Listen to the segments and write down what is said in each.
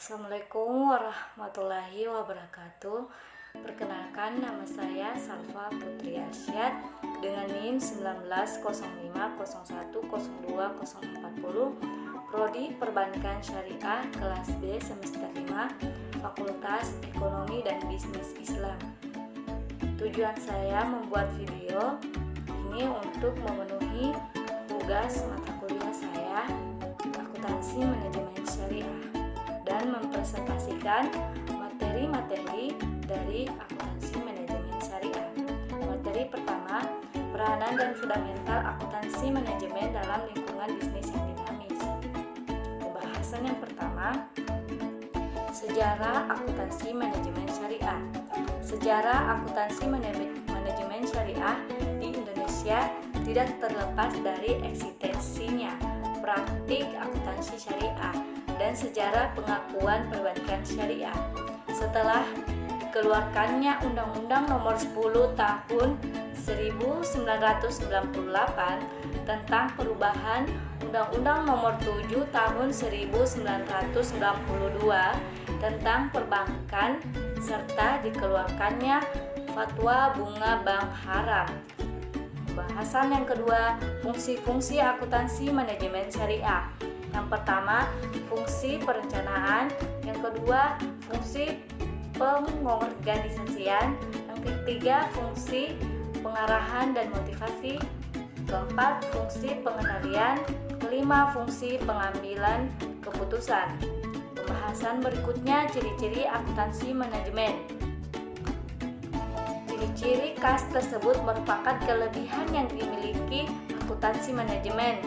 Assalamualaikum warahmatullahi wabarakatuh. Perkenalkan, nama saya Salva Putri Arsyad dengan NIM 1905010240, Prodi Perbankan Syariah kelas B semester 5, Fakultas Ekonomi dan Bisnis Islam. Tujuan saya membuat video ini untuk memenuhi tugas mata kuliah saya, Akuntansi Manajemen Syariah, dan mempresentasikan materi-materi dari akuntansi manajemen syariah. Materi pertama, peranan dan fundamental akuntansi manajemen dalam lingkungan bisnis yang dinamis. Pembahasan yang pertama, sejarah akuntansi manajemen syariah. Sejarah akuntansi manajemen syariah di Indonesia tidak terlepas dari eksistensinya praktik akuntansi syariah dan sejarah pengakuan perbankan syariah. Setelah dikeluarkannya Undang-Undang Nomor 10 Tahun 1998 tentang perubahan Undang-Undang Nomor 7 Tahun 1992 tentang perbankan serta dikeluarkannya Fatwa Bunga Bank Haram. Pembahasan yang kedua, fungsi-fungsi akuntansi manajemen syariah. Yang pertama, fungsi perencanaan. Yang kedua, fungsi pengorganisasian. Yang ketiga, fungsi pengarahan dan motivasi. Keempat, fungsi pengendalian. Kelima, fungsi pengambilan keputusan. Pembahasan berikutnya, ciri-ciri akuntansi manajemen. Ciri-ciri khas tersebut merupakan kelebihan yang dimiliki akuntansi manajemen,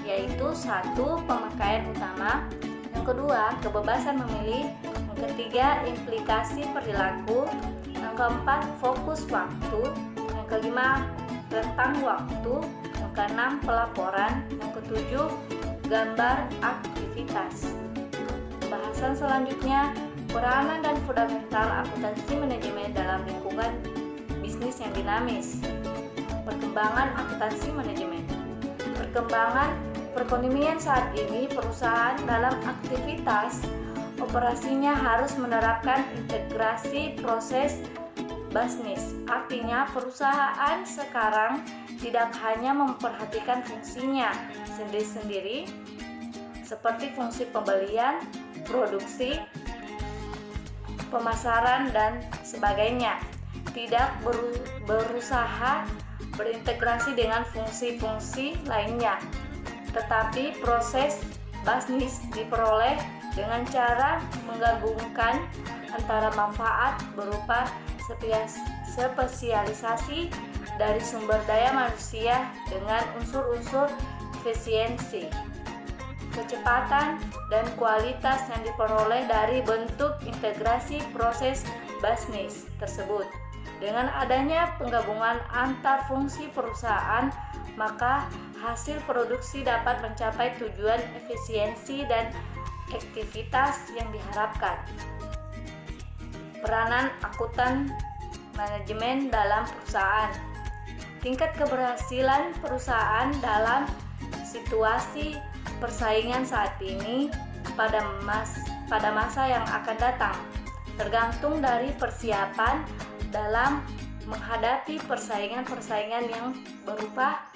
yaitu satu, pemakaian utama. Yang kedua, kebebasan memilih. Yang ketiga, implikasi perilaku. Yang keempat, fokus waktu. Yang kelima, rentang waktu. Yang keenam, pelaporan. Yang ketujuh, gambar aktivitas. Pembahasan selanjutnya, peranan dan fundamental akuntansi manajemen dalam lingkungan bisnis yang dinamis. Perkembangan akuntansi manajemen. Perkembangan perekonomian saat ini, perusahaan dalam aktivitas operasinya harus menerapkan integrasi proses bisnis. Artinya, perusahaan sekarang tidak hanya memperhatikan fungsinya sendiri-sendiri seperti fungsi pembelian, produksi, pemasaran, dan sebagainya. Tidak berusaha berintegrasi dengan fungsi-fungsi lainnya, tetapi proses bisnis diperoleh dengan cara menggabungkan antara manfaat berupa spesialisasi dari sumber daya manusia dengan unsur-unsur efisiensi, kecepatan, dan kualitas yang diperoleh dari bentuk integrasi proses bisnis tersebut. Dengan adanya penggabungan antar fungsi perusahaan, maka hasil produksi dapat mencapai tujuan efisiensi dan aktivitas yang diharapkan. Peranan akuntan manajemen dalam perusahaan. Tingkat keberhasilan perusahaan dalam situasi persaingan saat ini pada masa yang akan datang tergantung dari persiapan dalam menghadapi persaingan-persaingan yang berupa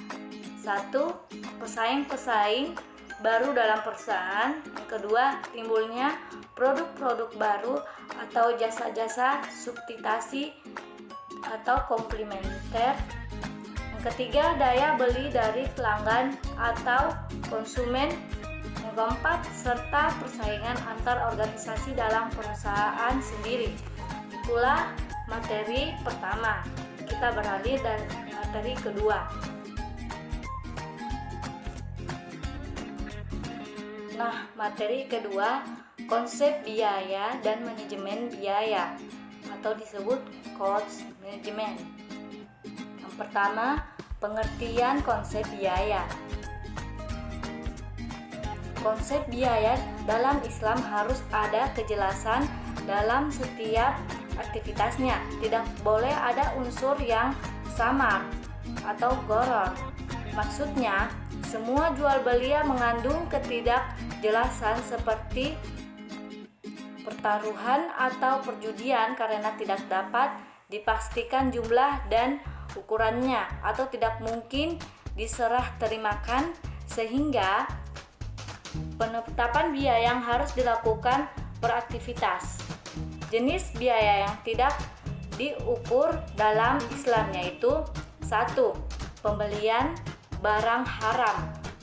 satu, pesaing-pesaing baru dalam perusahaan. Yang kedua, timbulnya produk-produk baru atau jasa-jasa substitusi atau komplementer. Yang ketiga, daya beli dari pelanggan atau konsumen. Yang keempat, serta persaingan antar organisasi dalam perusahaan sendiri. Itulah materi pertama. Kita beralih dari materi kedua. Nah, materi kedua, konsep biaya dan manajemen biaya atau disebut cost management. Yang pertama, pengertian konsep biaya. Konsep biaya dalam Islam harus ada kejelasan dalam setiap aktivitasnya. Tidak boleh ada unsur yang samar atau gharar. Maksudnya, semua jual beli yang mengandung ketidakjelasan seperti pertaruhan atau perjudian karena tidak dapat dipastikan jumlah dan ukurannya atau tidak mungkin diserah terimakan, sehingga penetapan biaya yang harus dilakukan per aktivitas. Jenis biaya yang tidak diukur dalam Islam yaitu 1. Pembelian barang haram,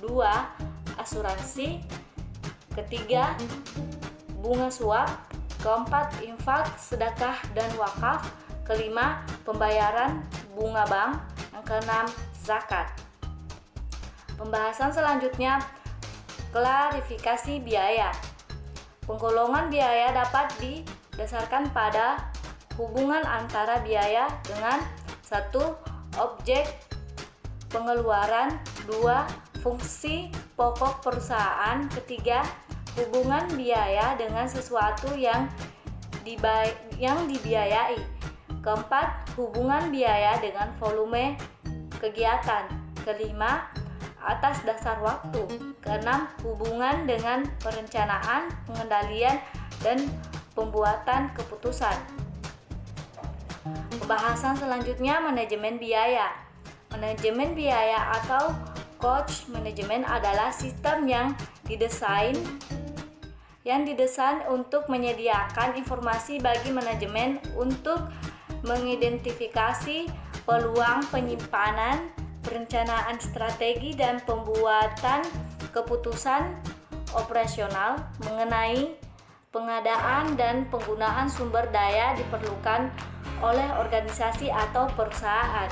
2. Asuransi, 3. Bunga suap, 4. Infak, sedekah dan wakaf, 5. Pembayaran bunga bank, yang 6. Zakat. Pembahasan selanjutnya, klarifikasi biaya. Penggolongan biaya dapat didasarkan pada hubungan antara biaya dengan 1. Objek pengeluaran, 2. Fungsi pokok perusahaan, 3. Hubungan biaya dengan sesuatu yang dibiayai, 4. Hubungan biaya dengan volume kegiatan, 5. Atas dasar waktu, 6. Hubungan dengan perencanaan, pengendalian, dan pembuatan keputusan. Pembahasan selanjutnya, manajemen biaya. Manajemen biaya atau cost management adalah sistem yang didesain untuk menyediakan informasi bagi manajemen untuk mengidentifikasi peluang penyimpanan, perencanaan strategi, dan pembuatan keputusan operasional mengenai pengadaan dan penggunaan sumber daya diperlukan oleh organisasi atau perusahaan.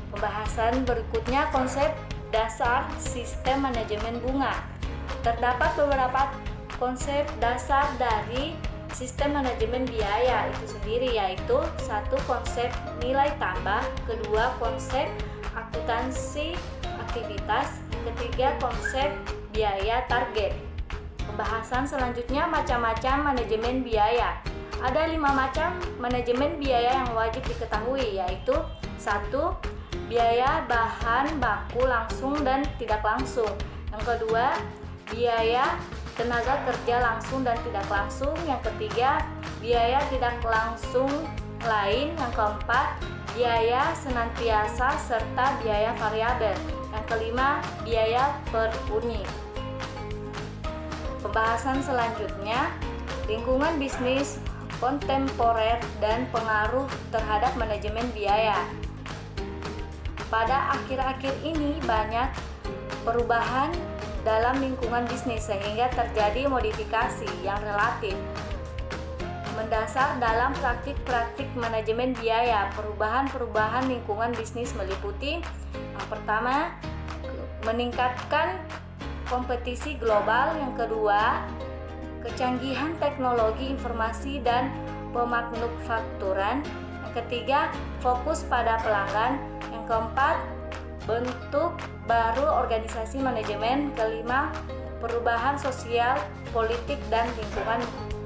Pembahasan berikutnya, konsep dasar sistem manajemen bunga. Terdapat beberapa konsep dasar dari sistem manajemen biaya itu sendiri, yaitu 1. Konsep nilai tambah, 2. Konsep akuntansi aktivitas, 3. Konsep biaya target. Pembahasan selanjutnya, macam-macam manajemen biaya. Ada 5 macam manajemen biaya yang wajib diketahui, yaitu 1. Biaya bahan baku langsung dan tidak langsung. Yang kedua, biaya tenaga kerja langsung dan tidak langsung. Yang ketiga, biaya tidak langsung lain. Yang keempat, biaya senantiasa serta biaya variabel. Yang kelima, biaya per unit. Pembahasan selanjutnya, lingkungan bisnis kontemporer dan pengaruh terhadap manajemen biaya. Pada akhir-akhir ini banyak perubahan dalam lingkungan bisnis sehingga terjadi modifikasi yang relatif mendasar dalam praktik-praktik manajemen biaya. Perubahan-perubahan lingkungan bisnis meliputi yang pertama, meningkatkan kompetisi global. Yang kedua, kecanggihan teknologi informasi dan pemanufakturan. Yang ketiga, fokus pada pelanggan. Yang keempat, bentuk baru organisasi manajemen. Kelima, perubahan sosial, politik, dan lingkungan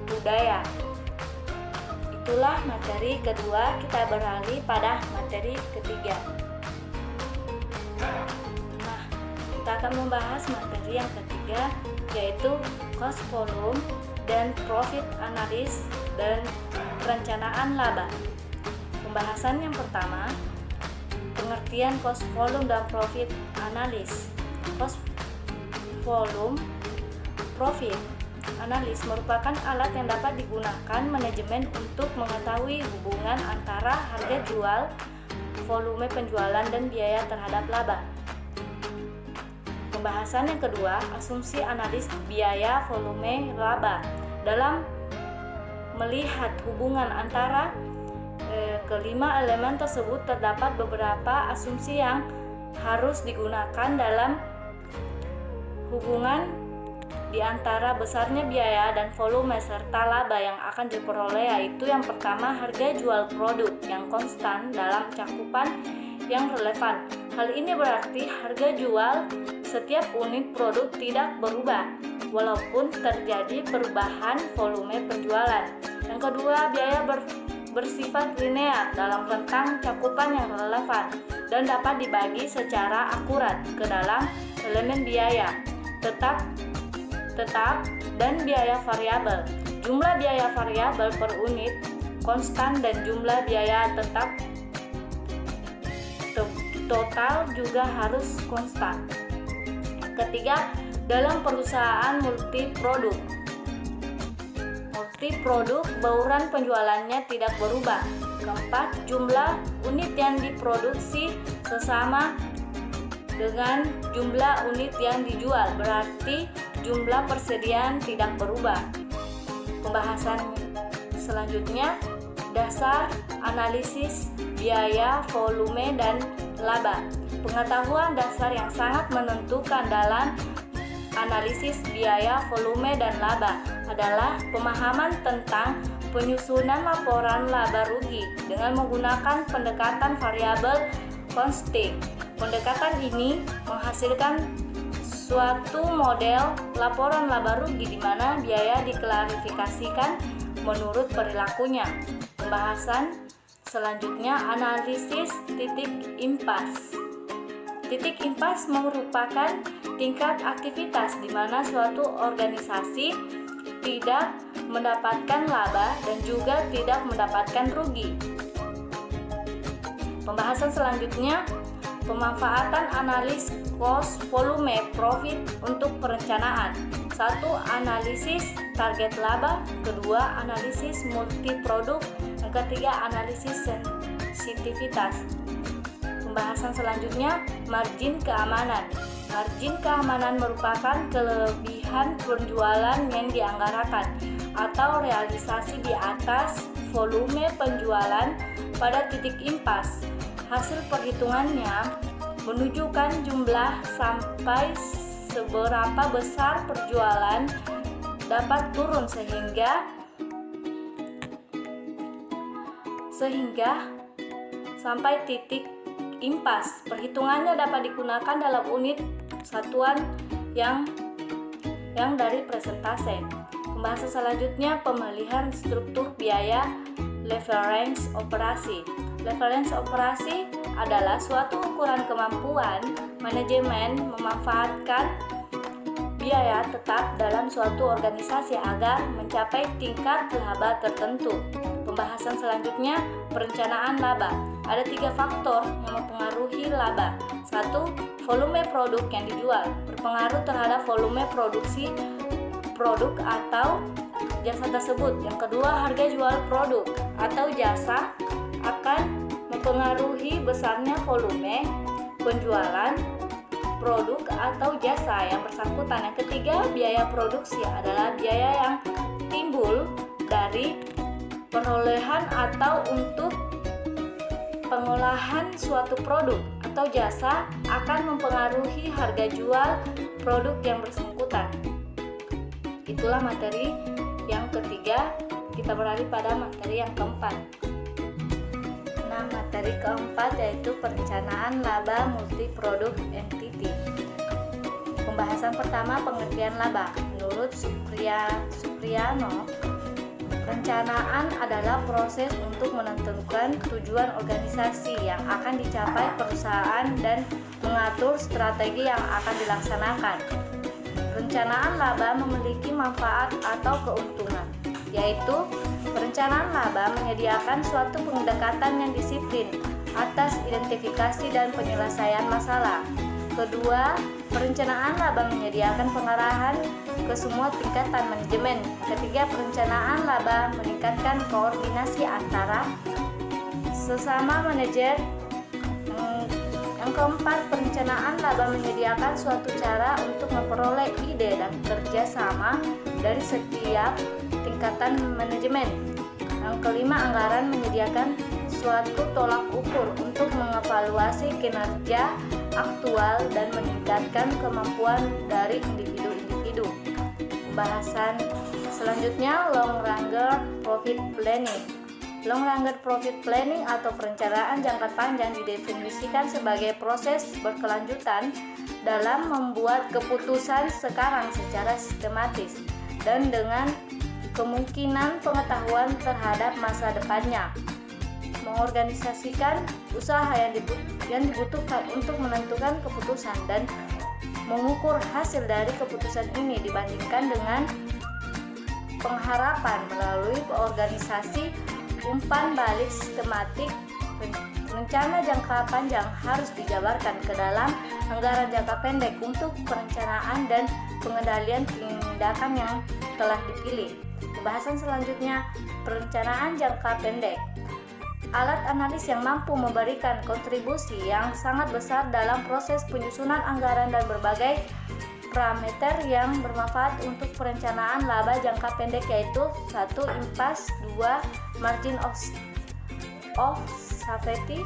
budaya. Itulah materi kedua, kita beralih pada materi ketiga. Nah, kita akan membahas materi yang ketiga, yaitu cost volume dan profit analysis dan perencanaan laba. Pembahasan yang pertama, pengertian cost volume dan profit analysis. Cost volume profit analysis merupakan alat yang dapat digunakan manajemen untuk mengetahui hubungan antara harga jual, volume penjualan, dan biaya terhadap laba. Pembahasan yang kedua, asumsi analis biaya, volume, laba. Dalam melihat hubungan antara kelima elemen tersebut, terdapat beberapa asumsi yang harus digunakan dalam hubungan di antara besarnya biaya dan volume serta laba yang akan diperoleh, yaitu yang pertama, harga jual produk yang konstan dalam cakupan yang relevan. Hal ini berarti harga jual setiap unit produk tidak berubah walaupun terjadi perubahan volume penjualan. Yang kedua, biaya bersifat linear dalam rentang cakupan yang relevan dan dapat dibagi secara akurat ke dalam elemen biaya. Tetap dan biaya variabel. Jumlah biaya variabel per unit konstan dan jumlah biaya tetap total juga harus konstan. Ketiga, dalam perusahaan multiproduk. Multiproduk, bauran penjualannya tidak berubah. Keempat, jumlah unit yang diproduksi sesama dengan jumlah unit yang dijual, berarti jumlah persediaan tidak berubah. Pembahasan selanjutnya, dasar analisis biaya, volume, dan laba. Pengetahuan dasar yang sangat menentukan dalam analisis biaya, volume, dan laba adalah pemahaman tentang penyusunan laporan laba rugi dengan menggunakan pendekatan variabel konstan. Pendekatan ini menghasilkan suatu model laporan laba rugi di mana biaya diklasifikasikan menurut perilakunya. Pembahasan selanjutnya, analisis titik impas. Titik impas merupakan tingkat aktivitas di mana suatu organisasi tidak mendapatkan laba dan juga tidak mendapatkan rugi. Pembahasan selanjutnya, pemanfaatan analis cost, volume, profit untuk perencanaan. 1. Analisis target laba. Kedua, analisis multiproduk. Yang ketiga, analisis sensitivitas. Pembahasan selanjutnya, margin keamanan. Margin keamanan merupakan kelebihan penjualan yang dianggarkan atau realisasi di atas volume penjualan pada titik impas. Hasil perhitungannya menunjukkan jumlah sampai seberapa besar penjualan dapat turun sehingga sampai titik impas. Perhitungannya dapat digunakan dalam unit satuan yang dari presentase. Pembahasan selanjutnya, pemilihan struktur biaya leverage operasi. Leverage operasi adalah suatu ukuran kemampuan manajemen memanfaatkan biaya tetap dalam suatu organisasi agar mencapai tingkat laba tertentu. Pembahasan selanjutnya, perencanaan laba. Ada 3 faktor yang mempengaruhi laba. 1. Volume produk yang dijual berpengaruh terhadap volume produksi produk atau jasa tersebut. Yang kedua, harga jual produk atau jasa akan mempengaruhi besarnya volume penjualan produk atau jasa yang bersangkutan. Yang ketiga, biaya produksi adalah biaya yang timbul dari perolehan atau untuk pengolahan suatu produk atau jasa akan mempengaruhi harga jual produk yang bersangkutan. Itulah materi yang ketiga. Kita beralih pada materi yang keempat. Nah, materi keempat yaitu perencanaan laba multiproduk entity. Pembahasan pertama, pengertian laba. Menurut Supriyano, perencanaan adalah proses untuk menentukan tujuan organisasi yang akan dicapai perusahaan dan mengatur strategi yang akan dilaksanakan. Perencanaan laba memiliki manfaat atau keuntungan, yaitu perencanaan laba menyediakan suatu pendekatan yang disiplin atas identifikasi dan penyelesaian masalah. Kedua, perencanaan laba menyediakan pengarahan ke semua tingkatan manajemen. Ketiga, perencanaan laba meningkatkan koordinasi antara sesama manajer. Yang keempat, perencanaan laba menyediakan suatu cara untuk memperoleh ide dan kerja sama dari setiap tingkatan manajemen. Yang kelima, anggaran menyediakan suatu tolak ukur untuk mengevaluasi kinerja aktual dan meningkatkan kemampuan dari individu-individu. Pembahasan selanjutnya, long range profit planning. Long range profit planning atau perencanaan jangka panjang didefinisikan sebagai proses berkelanjutan dalam membuat keputusan sekarang secara sistematis dan dengan kemungkinan pengetahuan terhadap masa depannya. Mengorganisasikan usaha yang dibutuhkan untuk menentukan keputusan dan mengukur hasil dari keputusan ini dibandingkan dengan pengharapan melalui organisasi umpan balik sistematik. Rencana jangka panjang harus dijabarkan ke dalam anggaran jangka pendek untuk perencanaan dan pengendalian tindakan yang telah dipilih. Pembahasan selanjutnya, perencanaan jangka pendek. Alat analis yang mampu memberikan kontribusi yang sangat besar dalam proses penyusunan anggaran dan berbagai parameter yang bermanfaat untuk perencanaan laba jangka pendek, yaitu 1. Impasse, 2. Margin of safety,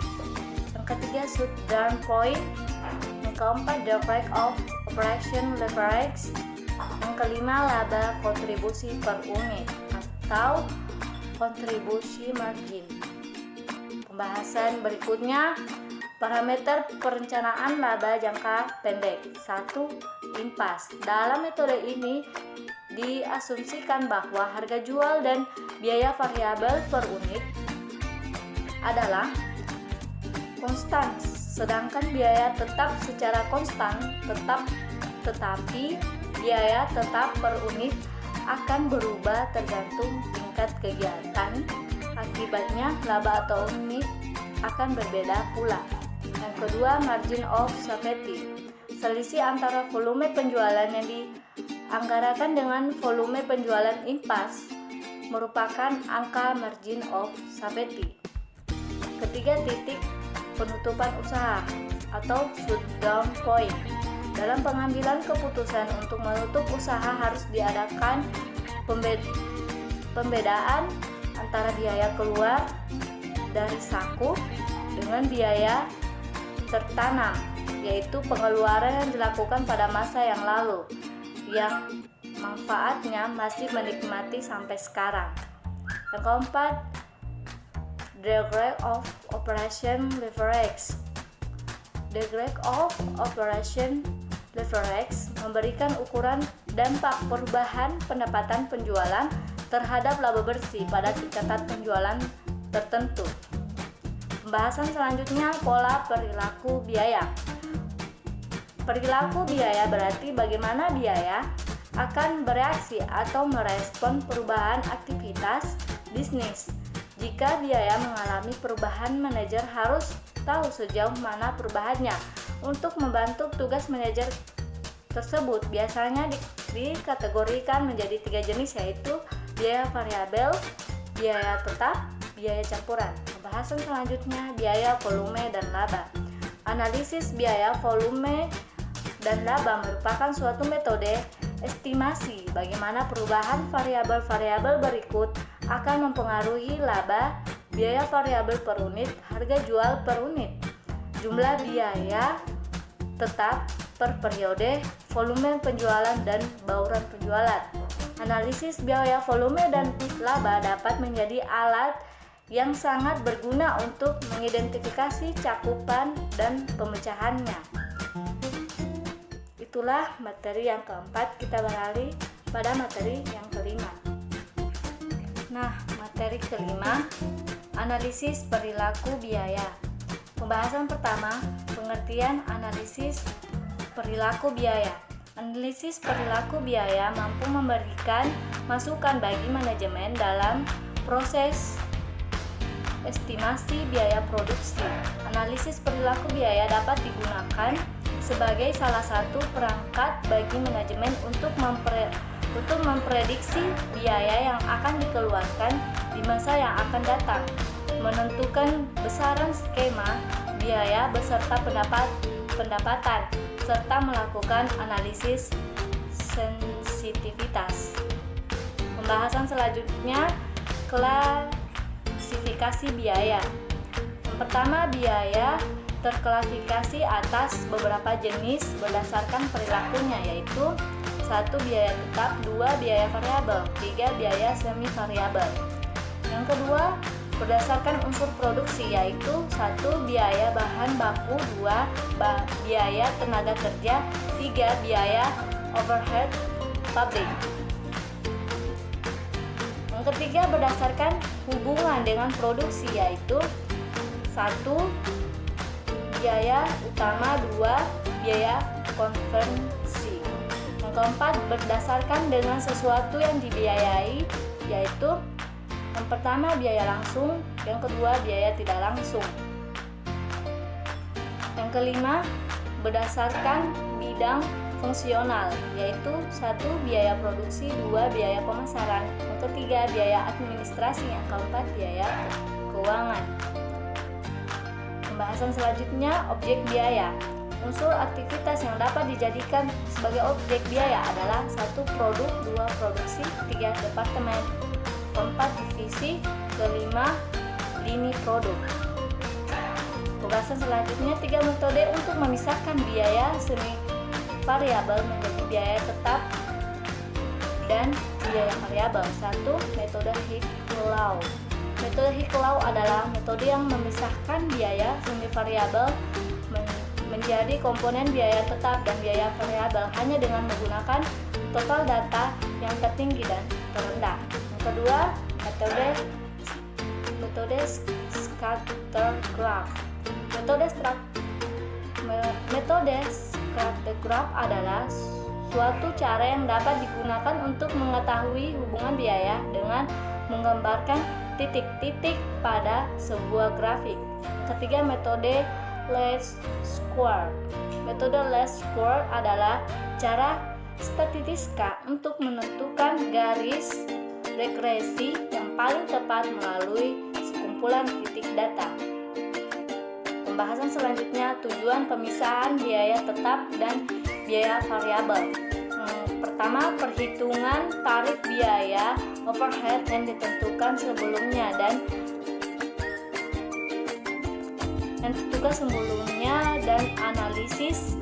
yang ketiga shutdown point, yang keempat direct of operation leverage, yang kelima laba kontribusi per unit atau kontribusi margin. Pembahasan berikutnya, parameter perencanaan laba jangka pendek. 1. Impasse. Dalam metode ini diasumsikan bahwa harga jual dan biaya variabel per unit adalah konstan, sedangkan biaya tetap secara konstan tetapi biaya tetap per unit akan berubah tergantung tingkat kegiatan. Akibatnya laba atau unit akan berbeda pula. Yang kedua, margin of safety. Selisih antara volume penjualan yang dianggarkan dengan volume penjualan impasse merupakan angka margin of safety. Ketiga, titik penutupan usaha atau shutdown point. Dalam pengambilan keputusan untuk menutup usaha harus diadakan pembedaan antara biaya keluar dari saku dengan biaya tertanam, yaitu pengeluaran yang dilakukan pada masa yang lalu yang manfaatnya masih menikmati sampai sekarang. Yang keempat, degree of operation leverage. Degree of operation leverage memberikan ukuran dampak perubahan pendapatan penjualan terhadap laba bersih pada tingkatan penjualan tertentu. Pembahasan selanjutnya, pola perilaku biaya. Perilaku biaya berarti bagaimana biaya akan bereaksi atau merespon perubahan aktivitas bisnis. Jika biaya mengalami perubahan, manajer harus tahu sejauh mana perubahannya. Untuk membantu tugas manajer tersebut biasanya dikategorikan menjadi 3 jenis, yaitu biaya variabel, biaya tetap, biaya campuran. Pembahasan selanjutnya, biaya volume dan laba. Analisis biaya volume dan laba merupakan suatu metode estimasi bagaimana perubahan variabel-variabel berikut akan mempengaruhi laba, biaya variabel per unit, harga jual per unit, jumlah biaya tetap per periode, volume penjualan dan bauran penjualan. Analisis biaya volume dan laba dapat menjadi alat yang sangat berguna untuk mengidentifikasi cakupan dan pemecahannya. Itulah materi yang keempat. Kita beralih pada materi yang kelima. Nah, materi kelima, analisis perilaku biaya. Pembahasan pertama, pengertian analisis perilaku biaya. Analisis perilaku biaya mampu memberikan masukan bagi manajemen dalam proses estimasi biaya produksi. Analisis perilaku biaya dapat digunakan sebagai salah satu perangkat bagi manajemen untuk memprediksi biaya yang akan dikeluarkan di masa yang akan datang, menentukan besaran skema biaya beserta pendapatan, serta melakukan analisis sensitivitas. Pembahasan selanjutnya, klasifikasi biaya. Yang pertama, biaya terklasifikasi atas beberapa jenis berdasarkan perilakunya, yaitu 1. Biaya tetap, 2. Biaya variabel, 3. Biaya semi variabel. Yang kedua, berdasarkan unsur produksi, yaitu 1. Biaya bahan baku, 2. Biaya tenaga kerja, 3. Biaya overhead pabrik. Yang ketiga, berdasarkan hubungan dengan produksi, yaitu 1. Biaya utama, 2. Biaya konversi. Yang keempat, berdasarkan dengan sesuatu yang dibiayai, yaitu yang pertama biaya langsung, yang kedua biaya tidak langsung. Yang kelima, berdasarkan bidang fungsional, yaitu 1. biaya produksi, 2. biaya pemasaran, yang ketiga biaya administrasi, yang keempat biaya keuangan. Pembahasan selanjutnya, objek biaya. Unsur aktivitas yang dapat dijadikan sebagai objek biaya adalah 1. produk, 2. produksi, 3. departemen, 4. divisi, 5. lini produk. Pembahasan selanjutnya, 3 metode untuk memisahkan biaya semi variabel menjadi biaya tetap dan biaya variabel. 1. metode Hicks-Lau. Metode Hicks-Lau adalah metode yang memisahkan biaya semi variabel menjadi komponen biaya tetap dan biaya variabel hanya dengan menggunakan total data yang tertinggi dan terendah. Yang kedua, metode scatter graph. Metode scatter graph adalah suatu cara yang dapat digunakan untuk mengetahui hubungan biaya dengan menggambarkan titik-titik pada sebuah grafik. Ketiga, metode least square. Metode least square adalah cara statistika untuk menentukan garis regresi yang paling tepat melalui sekumpulan titik data. Pembahasan selanjutnya, tujuan pemisahan biaya tetap dan biaya variabel. Pertama, perhitungan tarif biaya overhead yang ditentukan sebelumnya dan analisis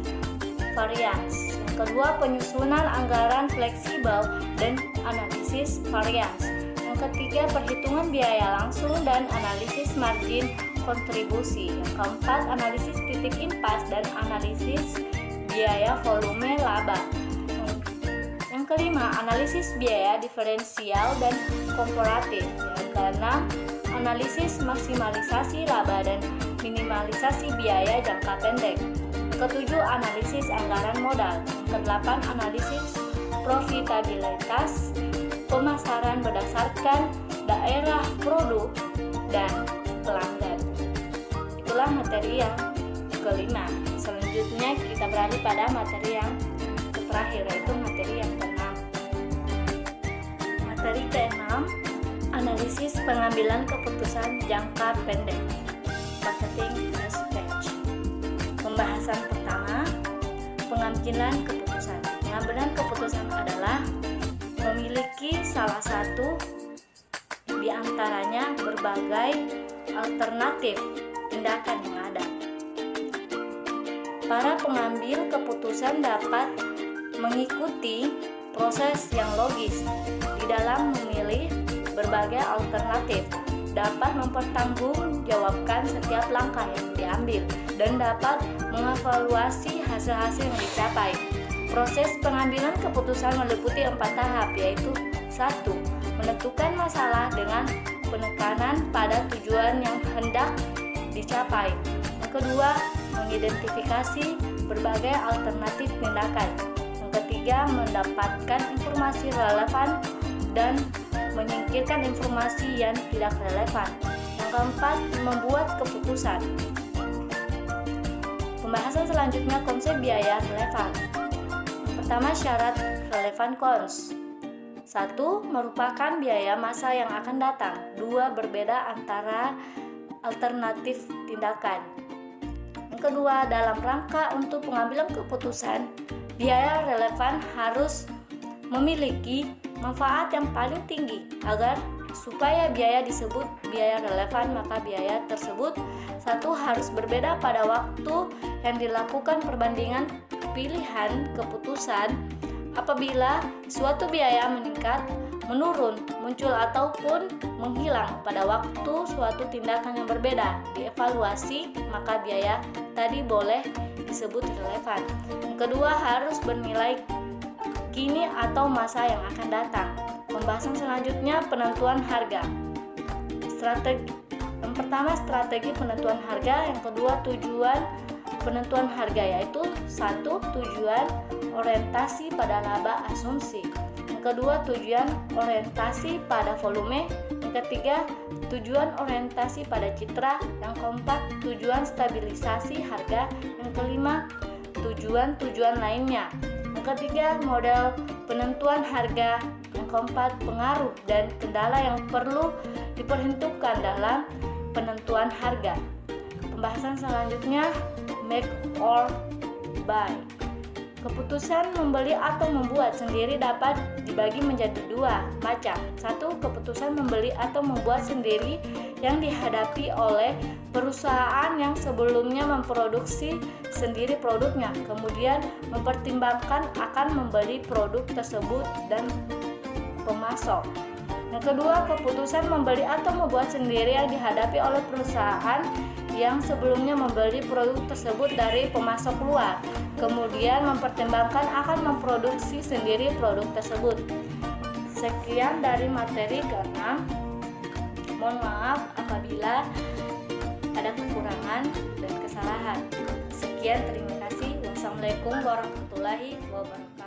varians. Yang kedua, penyusunan anggaran fleksibel dan analisis varians. Yang ketiga, perhitungan biaya langsung dan analisis margin kontribusi. Yang keempat, analisis titik impas dan analisis biaya volume laba. Yang kelima, analisis biaya diferensial dan komparatif. Yang keenam, analisis maksimalisasi laba dan minimalisasi biaya jangka pendek. Yang ketujuh, analisis anggaran modal. Yang kedelapan, analisis profitabilitas pemasaran berdasarkan daerah produk dan pelanggan. Itulah materi yang kelima. Selanjutnya kita beralih pada materi yang terakhir, yaitu materi yang keenam. Materi keenam, analisis pengambilan keputusan jangka pendek, marketing dispatch. Pembahasan pertama, pengambilan keputusan. Pengambilan keputusan adalah memiliki salah satu di antaranya berbagai alternatif tindakan yang ada. Para pengambil keputusan dapat mengikuti proses yang logis di dalam memilih berbagai alternatif, dapat mempertanggungjawabkan setiap langkah yang diambil, dan dapat mengevaluasi hasil-hasil yang dicapai. Proses pengambilan keputusan meliputi 4 tahap, yaitu 1. Menentukan masalah dengan penekanan pada tujuan yang hendak dicapai. Yang kedua, mengidentifikasi berbagai alternatif tindakan. Yang ketiga, mendapatkan informasi relevan dan menyingkirkan informasi yang tidak relevan. Yang keempat, membuat keputusan. Pembahasan selanjutnya, konsep biaya relevan. Pertama, syarat relevan cons. 1. Merupakan biaya masa yang akan datang. 2. Berbeda antara alternatif tindakan. Yang kedua, dalam rangka untuk pengambilan keputusan, biaya relevan harus memiliki manfaat yang paling tinggi. Agar supaya biaya disebut biaya relevan, maka biaya tersebut 1. harus berbeda pada waktu yang dilakukan perbandingan pilihan keputusan. Apabila suatu biaya meningkat, menurun, muncul ataupun menghilang pada waktu suatu tindakan yang berbeda dievaluasi, maka biaya tadi boleh disebut relevan. Yang kedua, harus bernilai kini atau masa yang akan datang. Pembahasan selanjutnya, penentuan harga. Yang pertama, strategi penentuan harga. Yang kedua, tujuan penentuan harga, yaitu satu, tujuan orientasi pada laba asumsi. Yang kedua, tujuan orientasi pada volume. Yang ketiga, tujuan orientasi pada citra. Yang keempat, tujuan stabilisasi harga. Yang kelima, tujuan-tujuan lainnya. Yang ketiga, model penentuan harga. Yang keempat, pengaruh dan kendala yang perlu diperhitungkan dalam penentuan harga. Pembahasan selanjutnya, make or buy. Keputusan membeli atau membuat sendiri dapat dibagi menjadi dua macam. Satu, keputusan membeli atau membuat sendiri yang dihadapi oleh perusahaan yang sebelumnya memproduksi sendiri produknya, kemudian mempertimbangkan akan membeli produk tersebut dan pemasok. Yang kedua, keputusan membeli atau membuat sendiri yang dihadapi oleh perusahaan yang sebelumnya membeli produk tersebut dari pemasok luar, kemudian mempertimbangkan akan memproduksi sendiri produk tersebut. Sekian dari materi ke-6. Mohon maaf apabila ada kekurangan dan kesalahan. Sekian, terima kasih. Wassalamualaikum warahmatullahi wabarakatuh.